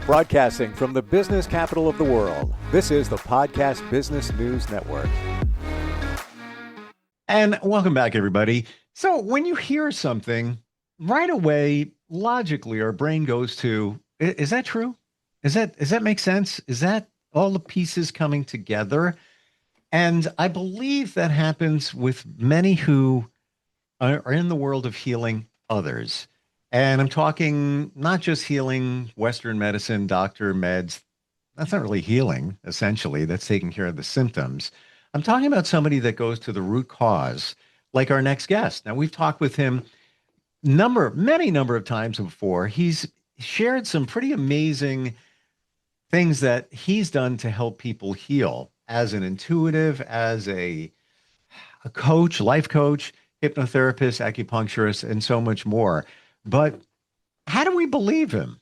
Broadcasting from the business capital of the world, this is the Podcast Business News Network. And welcome back, everybody. So when you hear something, right away, logically, our brain goes to, is that true? Does that make sense? Is that all the pieces coming together? And I believe that happens with many who are in the world of healing others. And I'm talking not just healing Western medicine, doctor, meds. That's not really healing, essentially. That's taking care of the symptoms. I'm talking about somebody that goes to the root cause, like our next guest. Now, we've talked with him many number of times before. He's shared some pretty amazing things that he's done to help people heal as an intuitive, as a coach, life coach, hypnotherapist, acupuncturist, and so much more. But how do we believe him?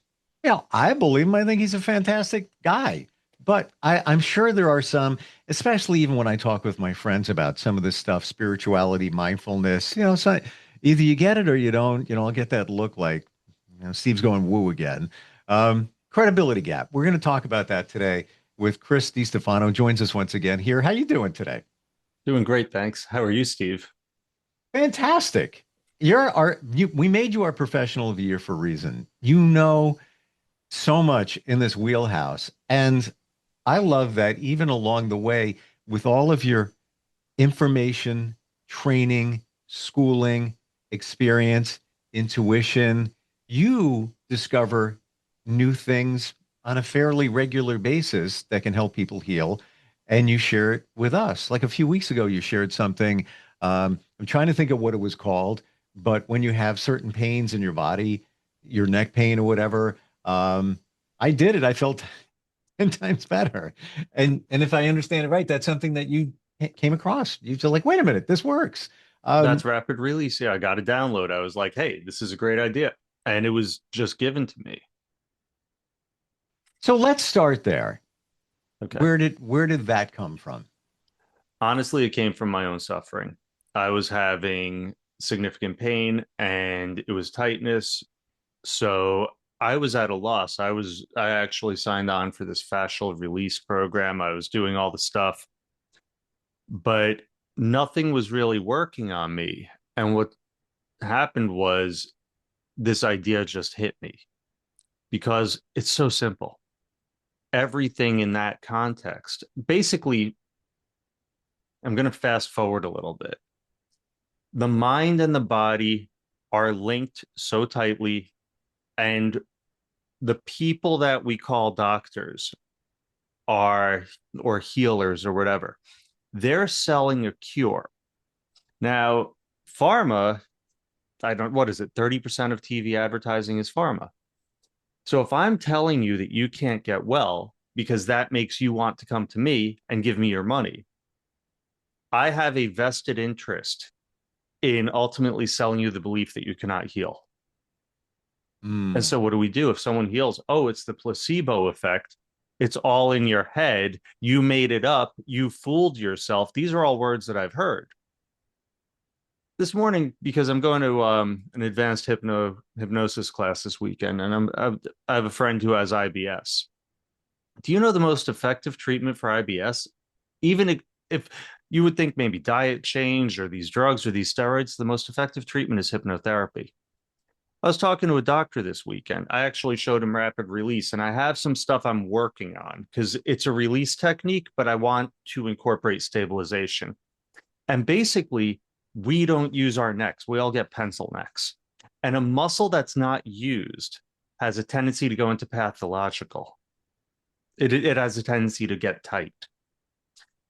I believe him. I think he's a fantastic guy. But I'm sure there are some, especially even when I talk with my friends about some of this stuff, spirituality, mindfulness, so either you get it or you don't. I'll get that look like, Steve's going woo again. Credibility gap. We're going to talk about that today with Chris DiStefano. Joins us once again here. How you doing today? Doing great, thanks. How are you, Steve? Fantastic. We made you our professional of the year for a reason. You know so much in this wheelhouse. And I love that even along the way, with all of your information, training, schooling, experience, intuition, you discover new things on a fairly regular basis that can help people heal. And you share it with us. Like a few weeks ago, you shared something. I'm trying to think of what it was called, but when you have certain pains in your body, your neck pain or whatever, I did it. I felt 10 times better. And if I understand it right, that's something that you came across. You feel like, wait a minute, this works. That's rapid release. Yeah, I got a download. I was like, hey, this is a great idea. And it was just given to me. So let's start there. Okay. Where did that come from? Honestly, it came from my own suffering. I was having significant pain and it was tightness. So I was at a loss. I actually signed on for this fascial release program. I was doing all the stuff, but nothing was really working on me. And what happened was this idea just hit me because it's so simple. Everything in that context, basically, I'm going to fast forward a little bit. The mind and the body are linked so tightly, and the people that we call doctors or healers or whatever, they're selling a cure. Now, pharma, what is it? 30% of TV advertising is pharma. So if I'm telling you that you can't get well because that makes you want to come to me and give me your money, I have a vested interest in ultimately selling you the belief that you cannot heal. And so what do we do if someone heals? Oh, it's the placebo effect. It's all in your head. You made it up. You fooled yourself. These are all words that I've heard. This morning, because I'm going to an advanced hypnosis class this weekend, and I have a friend who has IBS. Do you know the most effective treatment for IBS? Even if you would think maybe diet change or these drugs or these steroids, the most effective treatment is hypnotherapy. I was talking to a doctor this weekend. I actually showed him rapid release, and I have some stuff I'm working on because it's a release technique, but I want to incorporate stabilization. And basically, we don't use our necks. We all get pencil necks. And a muscle that's not used has a tendency to go into pathological. It has a tendency to get tight.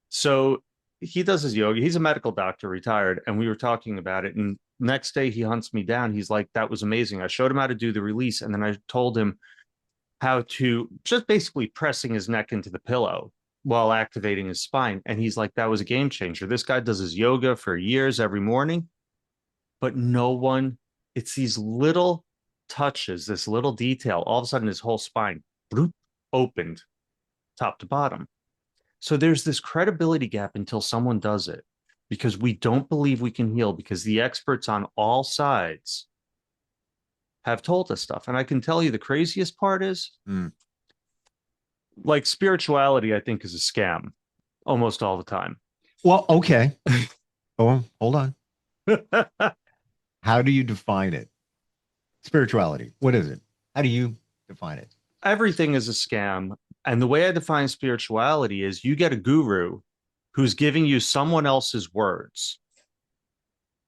So he does his yoga. He's a medical doctor, retired, and we were talking about it. And next day he hunts me down. He's like, that was amazing. I showed him how to do the release. And then I told him how to just basically pressing his neck into the pillow while activating his spine. And he's like, that was a game changer. This guy does his yoga for years every morning, but it's these little touches, this little detail. All of a sudden his whole spine opened top to bottom. So there's this credibility gap until someone does it, because we don't believe we can heal, because the experts on all sides have told us stuff. And I can tell you the craziest part is Like spirituality, I think, is a scam almost all the time. Well, okay. Oh, hold on. How do you define it? Spirituality. What is it? How do you define it? Everything is a scam. And the way I define spirituality is you get a guru who's giving you someone else's words.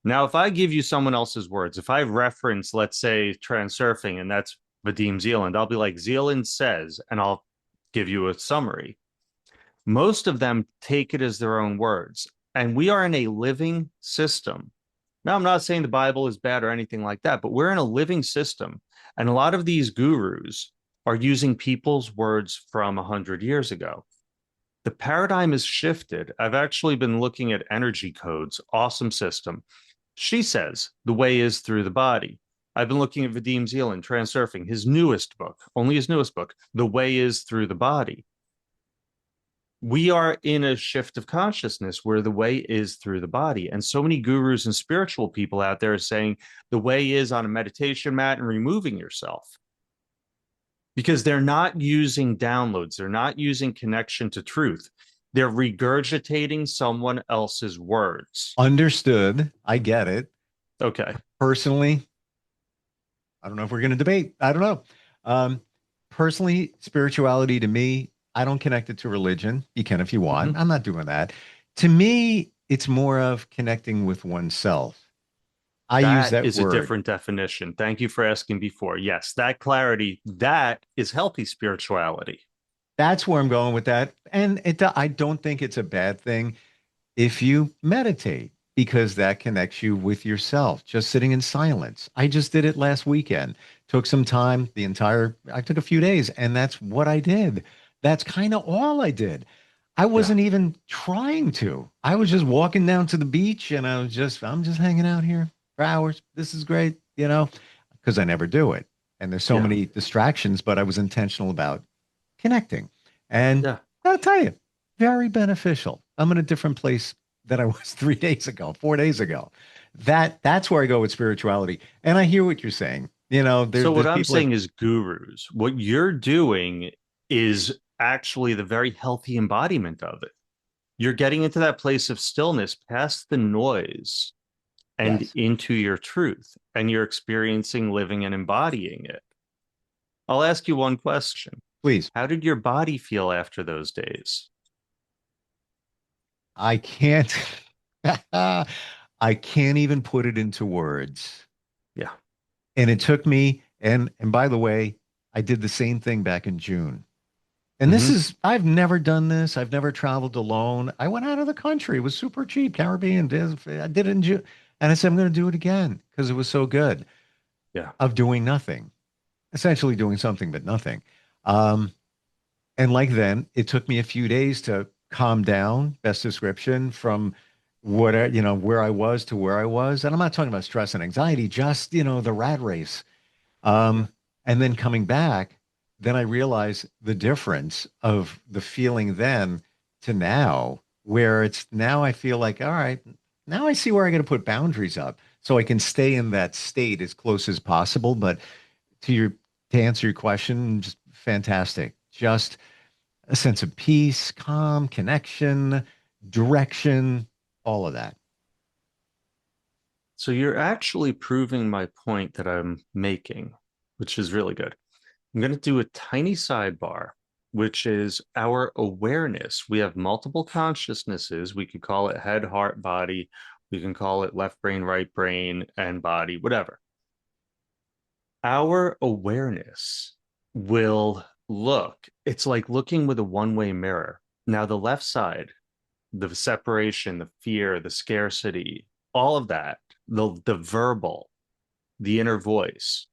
Now, if I give you someone else's words, if I reference, let's say, transurfing, and that's Vadim Zealand, I'll be like, Zealand says, and I'll give you a summary. Most of them take it as their own words. And we are in a living system. Now, I'm not saying the Bible is bad or anything like that, but we're in a living system. And a lot of these gurus are using people's words from 100 years ago. The paradigm has shifted. I've actually been looking at energy codes, awesome system. She says the way is through the body. I've been looking at Vadim Zealand, Transurfing, his newest book, only his newest book, The Way is Through the Body. We are in a shift of consciousness where the way is through the body. And so many gurus and spiritual people out there are saying the way is on a meditation mat and removing yourself because they're not using downloads. They're not using connection to truth. They're regurgitating someone else's words. Understood. I get it. Okay. Personally, I don't know if we're going to debate. I don't know. Personally, spirituality to me, I don't connect it to religion. You can if you want. Mm-hmm. I'm not doing that. To me, it's more of connecting with oneself. I use That that is a word. different definition. Thank you for asking before. Yes, that clarity, that is healthy spirituality. That's where I'm going with that. And I don't think it's a bad thing if you meditate because that connects you with yourself, just sitting in silence. I just did it last weekend. Took some time, I took a few days, and that's what I did. That's kind of all I did. I Yeah. wasn't even trying to. I was just walking down to the beach and I'm just hanging out here for hours. This is great, because I never do it. And there's so Yeah. many distractions, but I was intentional about connecting. And Yeah. I'll tell you, very beneficial. I'm in a different place than I was 3 days ago, 4 days ago. That's where I go with spirituality. And I hear what you're saying. So what There's I'm people like, saying is gurus. What you're doing is actually the very healthy embodiment of it. You're getting into that place of stillness past the noise and yes, into your truth, and you're experiencing, living, and embodying it. I'll ask you one question. please. How did your body feel after those days? I can't, I can't even put it into words. Yeah. And it took me, and by the way, I did the same thing back in June. And Mm-hmm. I've never done this. I've never traveled alone. I went out of the country. It was super cheap, Caribbean. I did it in June. And I said, I'm going to do it again because it was so good Yeah. of doing nothing, essentially doing something, but nothing. Um, and like then, it took me a few days to calm down, best description, from where I was to where I was. And I'm not talking about stress and anxiety, just, the rat race. Yeah. Um, and then coming back, then I realized the difference of the feeling then to now, where it's now I feel like, all right, now I see where I got to put boundaries up so I can stay in that state as close as possible. But to your to answer your question, just fantastic. Just a sense of peace, calm, connection, direction, all of that. So you're actually proving my point that I'm making, which is really good. I'm going to do a tiny sidebar, which is our awareness. We have multiple consciousnesses. We could call it head, heart, body. We can call it left brain, right brain, and body, whatever. Our awareness will look, it's like looking with a one-way mirror. Now, the left side, the separation, the fear, the scarcity, all of that, the verbal, the inner voice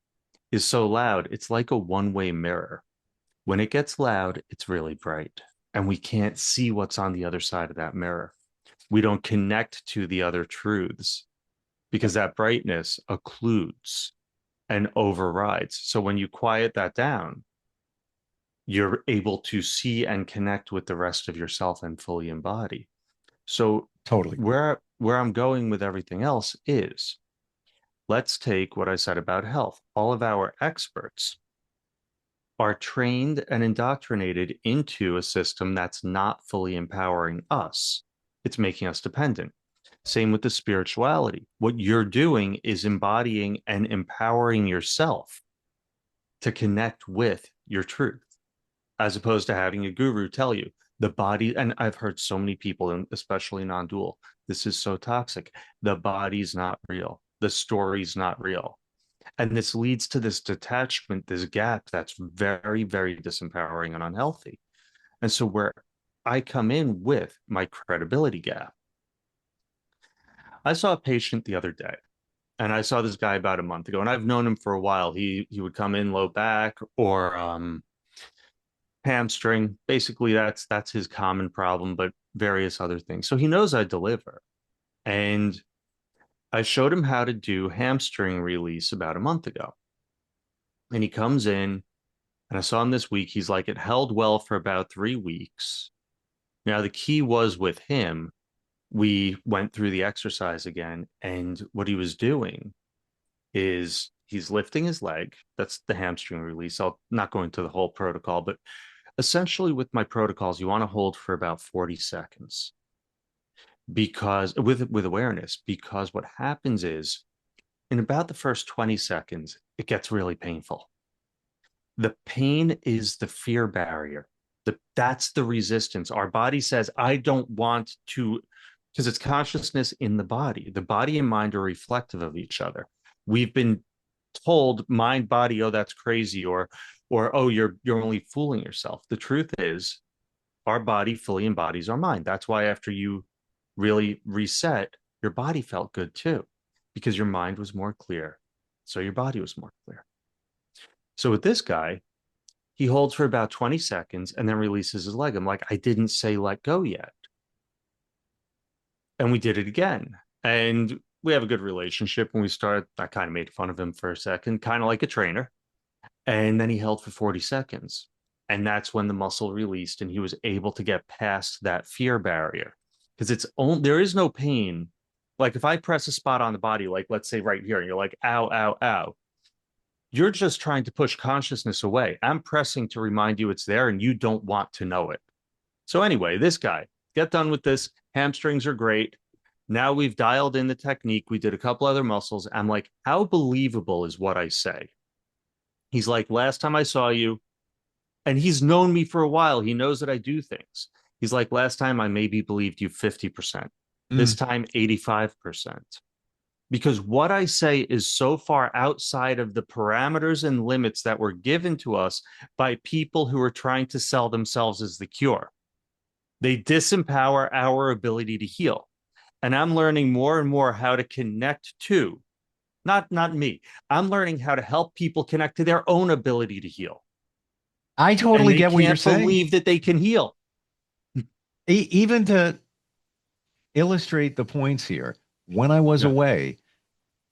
is so loud, it's like a one-way mirror. When it gets loud, it's really bright, and we can't see what's on the other side of that mirror. We don't connect to the other truths because that brightness occludes and overrides. So when you quiet that down, you're able to see and connect with the rest of yourself and fully embody. So Totally. where I'm going with everything else is let's take what I said about health. All of our experts are trained and indoctrinated into a system that's not fully empowering us. It's making us dependent. Same with the spirituality. What you're doing is embodying and empowering yourself to connect with your truth, as opposed to having a guru tell you the body. And I've heard so many people, and especially non-dual, this is so toxic. The body's not real. The story's not real. And this leads to this detachment, this gap that's very, very disempowering and unhealthy. And so where I come in with my credibility gap, I saw a patient the other day, and I saw this guy about a month ago, and I've known him for a while. He would come in low back or hamstring. Basically, that's his common problem, but various other things. So he knows I deliver. And I showed him how to do hamstring release about a month ago. And he comes in, and I saw him this week. He's like, it held well for about 3 weeks. Now, the key was with him, we went through the exercise again. And what he was doing is he's lifting his leg. That's the hamstring release. I'll not go into the whole protocol, but essentially with my protocols, you want to hold for about 40 seconds because with awareness, because what happens is in about the first 20 seconds, it gets really painful. The pain is the fear barrier. That's the resistance. Our body says, I don't want to, because it's consciousness in the body. The body and mind are reflective of each other. We've been told mind, body, oh, that's crazy, or oh, you're only fooling yourself. The truth is our body fully embodies our mind. That's why after you really reset, your body felt good too, because your mind was more clear. So your body was more clear. So with this guy, he holds for about 20 seconds and then releases his leg. I'm like, I didn't say let go yet. And we did it again. And we have a good relationship. When we started, I kind of made fun of him for a second, kind of like a trainer. And then he held for 40 seconds. And that's when the muscle released and he was able to get past that fear barrier. Because there is no pain. Like if I press a spot on the body, like let's say right here, and you're like, ow, ow, ow. You're just trying to push consciousness away. I'm pressing to remind you it's there and you don't want to know it. So anyway, this guy, get done with this. Hamstrings are great. Now we've dialed in the technique. We did a couple other muscles. I'm like, how believable is what I say? He's like, last time I saw you, and he's known me for a while. He knows that I do things. He's like, last time I maybe believed you 50%. This time, 85%. Because what I say is so far outside of the parameters and limits that were given to us by people who are trying to sell themselves as the cure. They disempower our ability to heal. And I'm learning more and more how to connect to, not me. I'm learning how to help people connect to their own ability to heal. I totally get what you're saying. Can't believe that they can heal. Even to illustrate the points here, when I was away,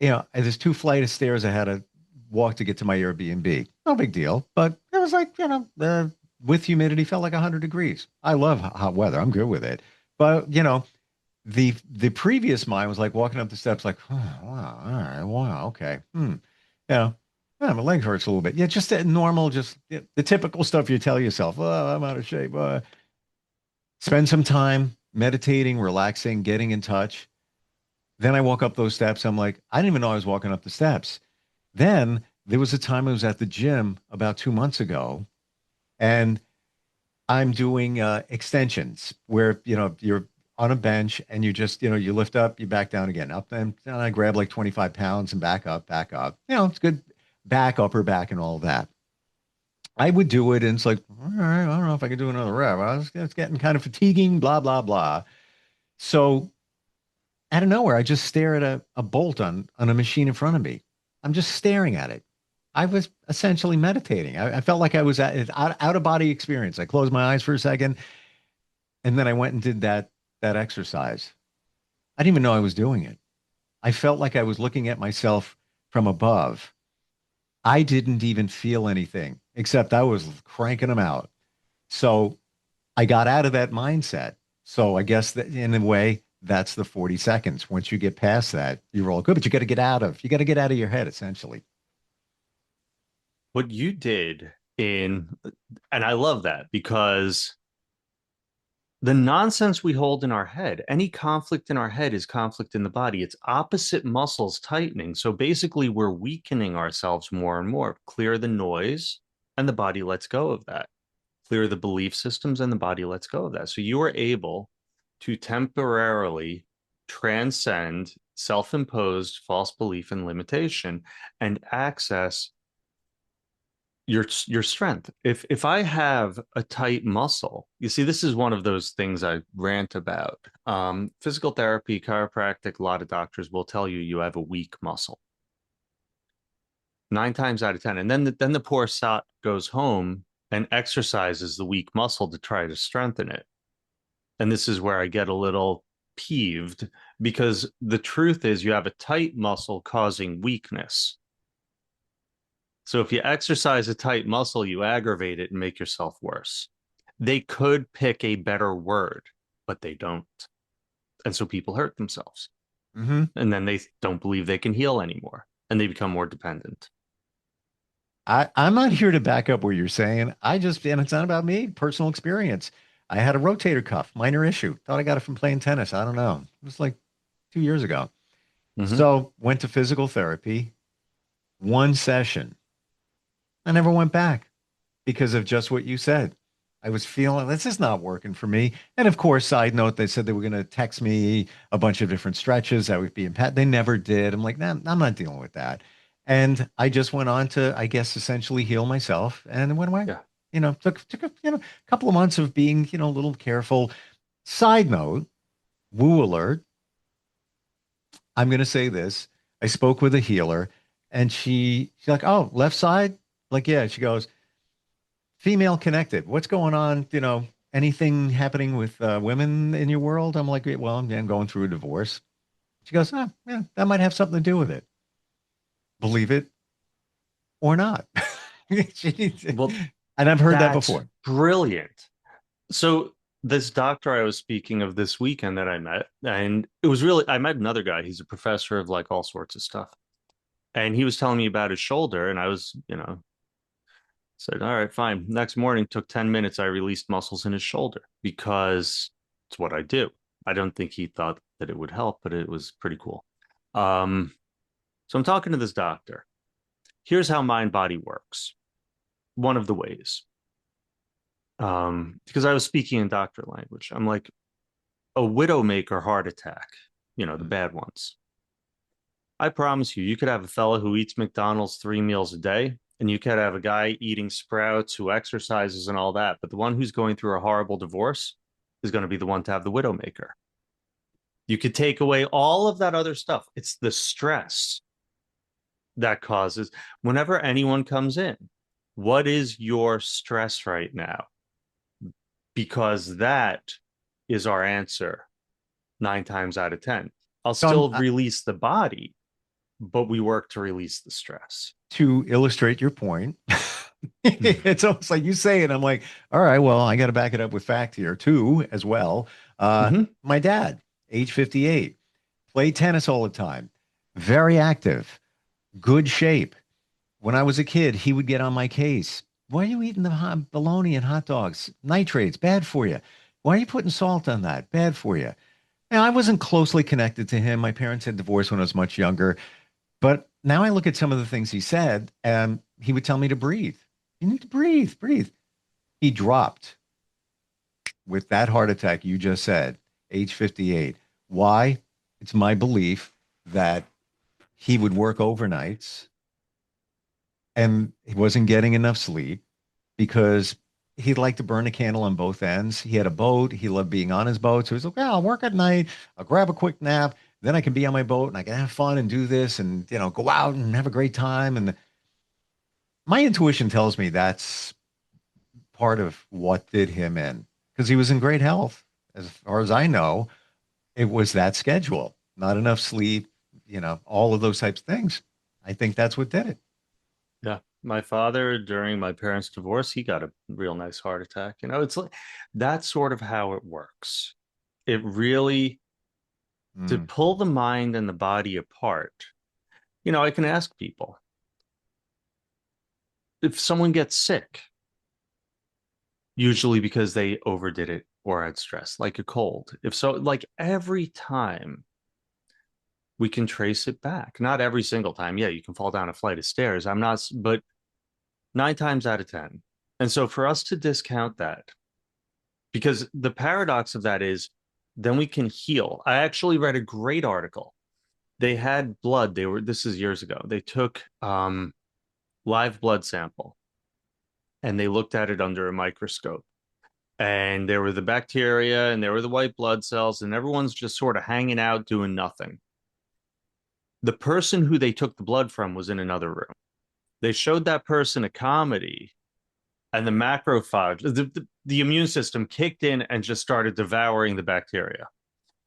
there's 2 flights of stairs I had to walk to get to my Airbnb. No big deal, but it was like, with humidity, felt like 100 degrees. I love hot weather. I'm good with it. But, the previous mind was like walking up the steps like, oh, wow, all right, wow, okay. My leg hurts a little bit. Yeah, just that normal, the typical stuff you tell yourself, oh, I'm out of shape. Spend some time meditating, relaxing, getting in touch. Then I walk up those steps. I'm like, I didn't even know I was walking up the steps. Then there was a time I was at the gym about 2 months ago, and I'm doing extensions where, you're on a bench and you just, you lift up, you back down again, up and I grab like 25 pounds and back up, back up. It's good back, upper back and all that. I would do it and it's like, all right, I don't know if I can do another rep. It's getting kind of fatiguing, blah, blah, blah. So out of nowhere, I just stare at a bolt on a machine in front of me. I'm just staring at it. I was essentially meditating. I felt like I was at an out of body experience. I closed my eyes for a second, and then I went and did that exercise. I didn't even know I was doing it. I felt like I was looking at myself from above. I didn't even feel anything, except I was cranking them out. So I got out of that mindset. So I guess that in a way, that's the 40 seconds. Once you get past that, you're all good, but you got to get out of your head, essentially. What you did in, and I love that because the nonsense we hold in our head, any conflict in our head is conflict in the body. It's opposite muscles tightening. So basically, we're weakening ourselves more and more. Clear the noise, and the body lets go of that. Clear the belief systems, and the body lets go of that. So you are able to temporarily transcend self imposed false belief and limitation and access your strength. If I have a tight muscle, you see, this is one of those things I rant about. Physical therapy, chiropractic, a lot of doctors will tell you you have a weak muscle 9 times out of ten, and then the poor sot goes home and exercises the weak muscle to try to strengthen it. And this is where I get a little peeved because the truth is you have a tight muscle causing weakness. So if you exercise a tight muscle, you aggravate it and make yourself worse. They could pick a better word, but they don't. And so people hurt themselves. Mm-hmm. And then they don't believe they can heal anymore and they become more dependent. I'm not here to back up what you're saying. And it's not about me, personal experience. I had a rotator cuff, minor issue. Thought I got it from playing tennis. I don't know. It was like 2 years ago. Mm-hmm. So went to physical therapy, one session. I never went back because of just what you said. I was feeling this is not working for me. And of course, side note, they said they were going to text me a bunch of different stretches that would be impact. They never did. I'm like, nah, I'm not dealing with that. And I just went on to, I guess, essentially heal myself and it went away. Yeah. Took a couple of months of being, a little careful. Side note, woo alert. I'm going to say this. I spoke with a healer and she's like, oh, left side? Like, yeah. She goes, female connected. What's going on? Anything happening with women in your world? I'm like, well, I'm going through a divorce. She goes, oh, yeah, that might have something to do with it. Believe it or not. Well, And I've heard that that's before. brilliant. So this doctor I was speaking of this weekend that I met, and it was really, I met another guy. He's a professor of like all sorts of stuff. And he was telling me about his shoulder, and I was, said, all right, fine. Next morning, took 10 minutes. I released muscles in his shoulder because it's what I do. I don't think he thought that it would help, but it was pretty cool. So I'm talking to this doctor. Here's how mind body works. One of the ways. Because I was speaking in doctor language. I'm like, a widowmaker heart attack, the bad ones. I promise you, you could have a fellow who eats McDonald's 3 meals a day, and you could have a guy eating sprouts who exercises and all that. But the one who's going through a horrible divorce is going to be the one to have the widowmaker. You could take away all of that other stuff. It's the stress that causes, whenever anyone comes in, what is your stress right now? Because that is our answer 9 times out of 10. I'll So I'm, still release the body, but we work to release the stress. to illustrate your point, it's almost like you say it. I'm like, all right, well, I got to back it up with fact here too, as well. Mm-hmm. My dad, age 58, played tennis all the time, very active, good shape. When I was a kid, he would get on my case. Why are you eating the bologna and hot dogs? Nitrates, bad for you. Why are you putting salt on that? Bad for you. Now, I wasn't closely connected to him. My parents had divorced when I was much younger. But now I look at some of the things he said, and he would tell me to breathe. You need to breathe, breathe. He dropped with that heart attack you just said, age 58. Why? It's my belief that he would work overnights and he wasn't getting enough sleep because he liked to burn a candle on both ends. He had a boat. He loved being on his boat. So he's like, yeah, I'll work at night. I'll grab a quick nap. Then I can be on my boat and I can have fun and do this and, go out and have a great time. And my intuition tells me that's part of what did him in because he was in great health. As far as I know, it was that schedule, not enough sleep, all of those types of things. I think that's what did it. Yeah. My father, during my parents' divorce, he got a real nice heart attack. It's like that's sort of how it works. It really, to Mm. pull the mind and the body apart, I can ask people, If someone gets sick, usually because they overdid it or had stress, like a cold. If so, like every time we can trace it back. Not every single time. Yeah, you can fall down a flight of stairs. I'm not, but 9 times out of 10. And so for us to discount that, because the paradox of that is then we can heal. I actually read a great article. They had blood. This is years ago. They took live blood sample and they looked at it under a microscope. And there were the bacteria and there were the white blood cells, and everyone's just sort of hanging out doing nothing. The person who they took the blood from was in another room. They showed that person a comedy, and the macrophage, the immune system kicked in and just started devouring the bacteria.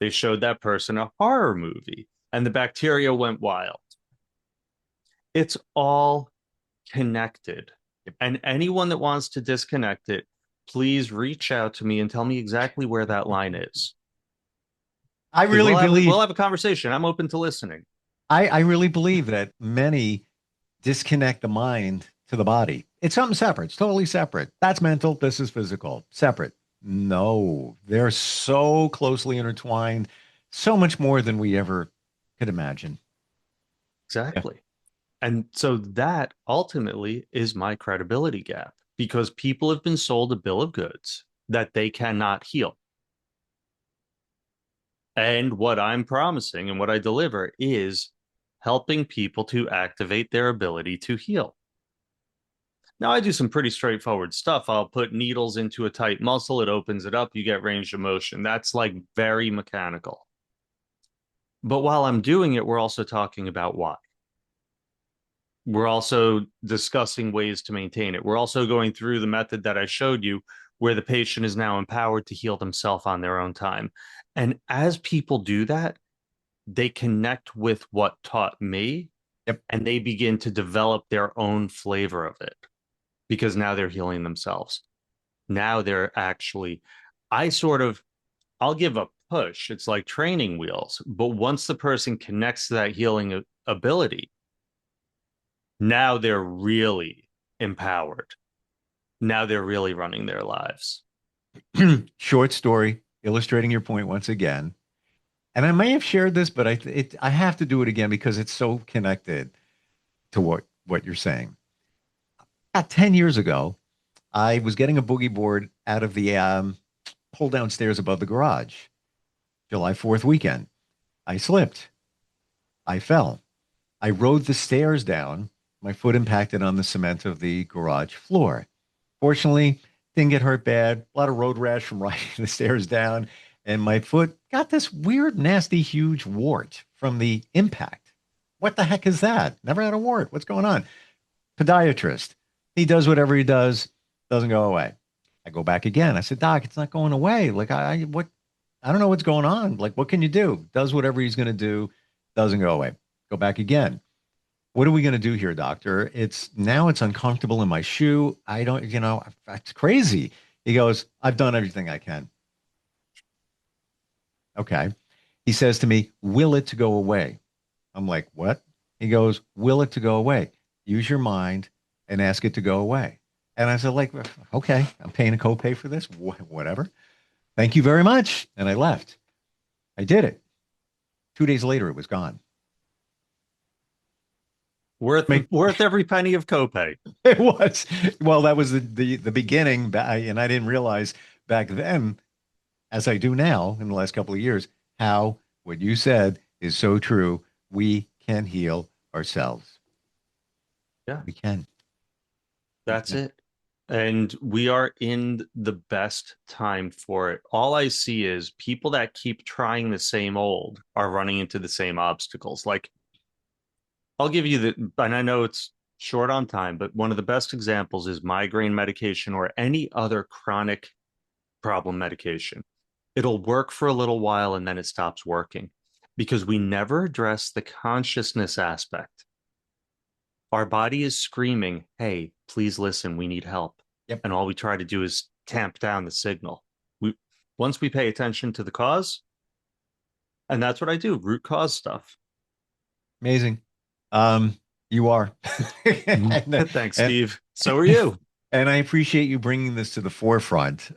They showed that person a horror movie, and the bacteria went wild. It's all connected. And anyone that wants to disconnect it, please reach out to me and tell me exactly where that line is. I really We'll believe have a conversation. I'm open to listening. I really believe that many disconnect the mind to the body. It's something separate. It's totally separate. That's mental. This is physical. Separate. No, they're so closely intertwined, so much more than we ever could imagine. Yeah. Exactly. And so that ultimately is my credibility gap because people have been sold a bill of goods that they cannot heal. And what I'm promising and what I deliver is helping people to activate their ability to heal. Now, I do some pretty straightforward stuff. I'll put needles into a tight muscle, it opens it up, you get range of motion. That's like very mechanical. But while I'm doing it, we're also talking about why. We're also discussing ways to maintain it. We're also going through the method that I showed you, where the patient is now empowered to heal themselves on their own time. And as people do that, they connect with what taught me, Yep. and they begin to develop their own flavor of it because now they're healing themselves. Now they're actually, I sort of, I'll give a push. It's like training wheels. But once the person connects to that healing ability, now they're really empowered. Now they're really running their lives. Short story illustrating your point once again. And I may have shared this, but I have to do it again because it's so connected to what you're saying. About 10 years ago, I was getting a boogie board out of the pull down stairs above the garage. July 4th weekend. I slipped. I fell. I rode the stairs down. My foot impacted on the cement of the garage floor. Fortunately, didn't get hurt bad. A lot of road rash from riding the stairs down. And my foot got this weird, nasty, huge wart from the impact. What the heck is that? Never had a wart. What's going on? Podiatrist. He does whatever he does, doesn't go away. I go back again. I said, Doc, it's not going away. Like what I don't know what's going on. Like, what can you do? Does whatever he's going to do, doesn't go away. Go back again. What are we going to do here, doctor? It's uncomfortable in my shoe. I don't, it's crazy. He goes, I've done everything I can. Okay. He says to me, will it to go away? I'm like, what? He goes, will it to go away? Use your mind and ask it to go away. And I said, like, okay, I'm paying a copay for this, whatever. Thank you very much. And I left. I did it. 2 days later, it was gone. Worth every penny of copay. It was. Well, that was the beginning. And I didn't realize back then, as I do now in the last couple of years, how what you said is so true. We can heal ourselves. Yeah, We can. that's it. And we are in the best time for it. All I see is people that keep trying the same old are running into the same obstacles. Like, I'll give you and I know it's short on time, but one of the best examples is migraine medication or any other chronic problem medication. It'll work for a little while and then it stops working because we never address the consciousness aspect. Our body is screaming, hey, please listen, we need help. Yep. And all we try to do is tamp down the signal. Once we pay attention to the cause, and that's what I do, root cause stuff. Amazing. You are. Thanks, and, Steve. So are you. and I appreciate you bringing this to the forefront.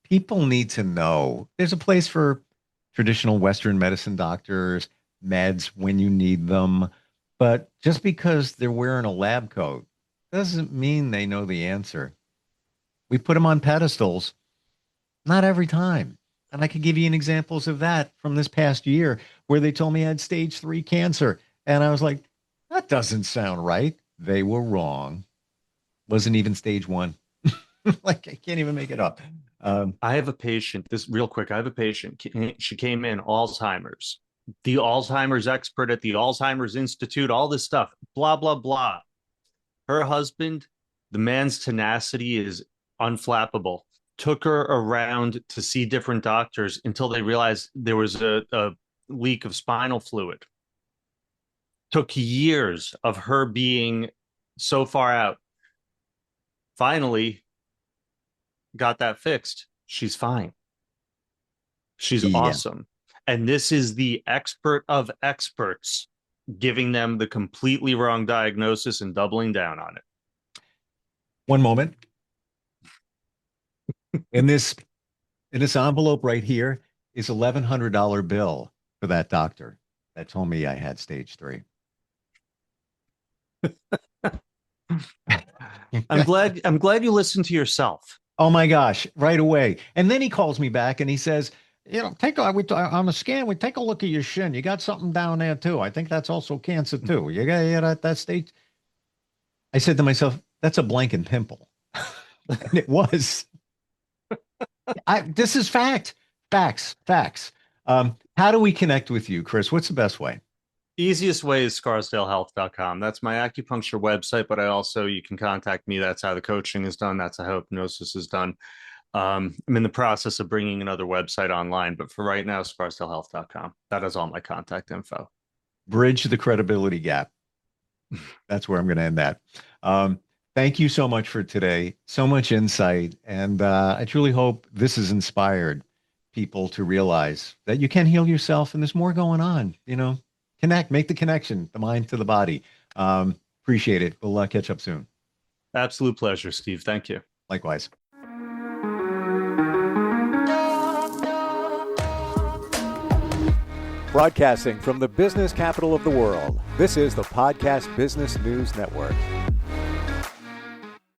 People need to know there's a place for traditional Western medicine doctors, meds when you need them. But just because they're wearing a lab coat doesn't mean they know the answer. We put them on pedestals, not every time. And I could give you an examples of that from this past year where they told me I had stage 3 cancer. And I was like, that doesn't sound right. They were wrong. Wasn't even stage 1. Like, I can't even make it up. I have a patient, this real quick. I have a patient. She came in Alzheimer's, the Alzheimer's expert at the Alzheimer's Institute, all this stuff, blah, blah, blah. Her husband, the man's tenacity is unflappable. Took her around to see different doctors until they realized there was a leak of spinal fluid. Took years of her being so far out. Finally, got that fixed. She's fine. She's awesome. And this is the expert of experts giving them the completely wrong diagnosis and doubling down on it. One moment. In this envelope right here is $1,100 bill for that doctor that told me I had stage 3. I'm glad you listened to yourself. Oh my gosh, right away. And then he calls me back and he says, on a scan, we take a look at your shin. You got something down there too. I think that's also cancer too. You got that stage. I said to myself, that's a blanket pimple. And it was. This is facts. How do we connect with you, Chris? What's the best way? Easiest way is scarsdalehealth.com. That's my acupuncture website, but you can contact me. That's how the coaching is done. That's how hypnosis is done. I'm in the process of bringing another website online, but for right now, scarsdalehealth.com. That has all my contact info. Bridge the credibility gap. That's where I'm going to end that. Thank you so much for today. So much insight. And I truly hope this has inspired people to realize that you can heal yourself and there's more going on. Connect, make the connection, the mind to the body. Appreciate it. We'll catch up soon. Absolute pleasure, Steve. Thank you. Likewise. Broadcasting from the business capital of the world, this is the Podcast Business News Network.